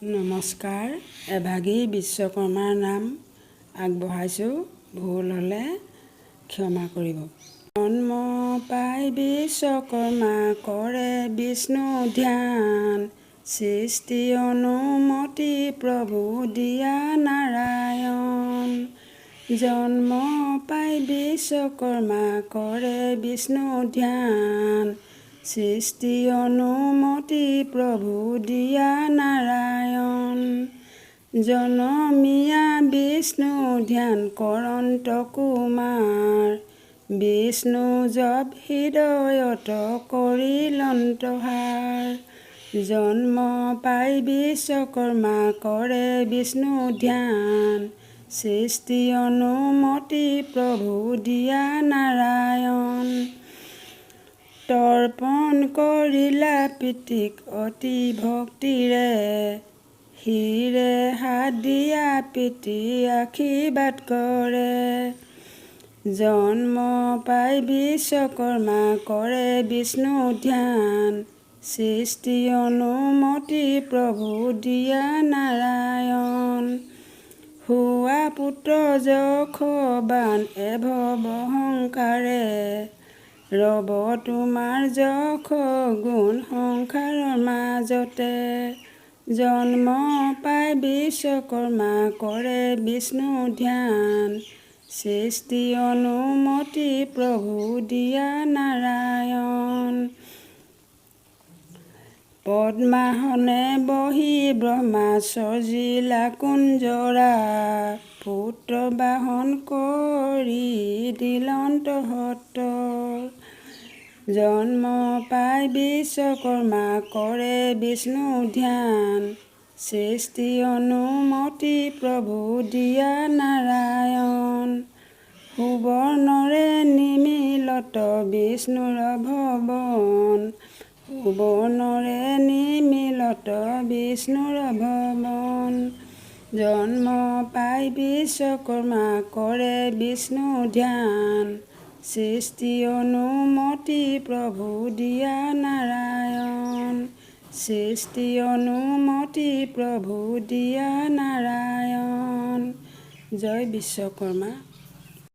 নমস্কাৰ। এভাগী বিশ্বকৰ্মাৰ নাম আগবঢ়াইছোঁ, ভুল হ'লে ক্ষমা কৰিব। জন্ম পাই বিশ্বকৰ্মা কৰে বিষ্ণু ধ্যান, সৃষ্টি অনুমতি প্ৰভু দিয়া নাৰায়ণ। জন্ম পাই বিশ্বকৰ্মা কৰে বিষ্ণু ধ্যান, সৃষ্টি অনুমতি প্ৰভু দিয়া নাৰায়ণ। জনমিয়া বিষ্ণু ধ্যান কৰন্ত কুমাৰ, বিষ্ণু জপ হৃদয়ত কৰিলন্তহাৰ। জন্ম পাই বিশ্বকৰ্মা কৰে বিষ্ণু ধ্যান, সৃষ্টি অনুমতি প্ৰভু দিয়া নাৰায়ণ। তৰ্পণ কৰিলা পিতৃক অতি ভক্তিৰে, শিৰে হাত দিয়া পিতৃ আশীৰ্বাদ কৰে। জন্ম পাই বিশ্বকৰ্মা কৰে বিষ্ণু ধ্যান, সৃষ্টি অনুমতি প্ৰভু দিয়া নাৰায়ণ। হোৱা পুত্ৰ যশোবান এভৱ সংসাৰে, ৰব তোমাৰ যশ গুণ সংসাৰৰ মাজতে। জন্ম পাই বিশ্বকৰ্মা কৰে বিষ্ণু ধ্যান, সৃষ্টি অনুমতি প্ৰভু দিয়া নাৰায়ণ। পদ্মাসনে বহি ব্ৰহ্মা সজিলা কুঞ্জৰা, পুত্ৰ বাহন কৰি দিলন্ত সত্তৰ। জন্ম পাই বিশ্বকৰ্মা কৰে বিষ্ণু ধ্যান, সৃষ্টি অনুমতি প্ৰভু দিয়া নাৰায়ণ। সুবৰ্ণৰে নিমিলত বিষ্ণুৰ ভৱন, সুবৰ্ণৰে নিমিলত বিষ্ণুৰ ভৱন। জন্ম পাই বিশ্বকৰ্মা কৰে বিষ্ণু ধ্যান, সৃষ্টি অনুমতি প্ৰভু দিয়া নাৰায়ণ। সৃষ্টি অনুমতি প্ৰভু দিয়া নাৰায়ণ। জয় বিশ্বকৰ্মা।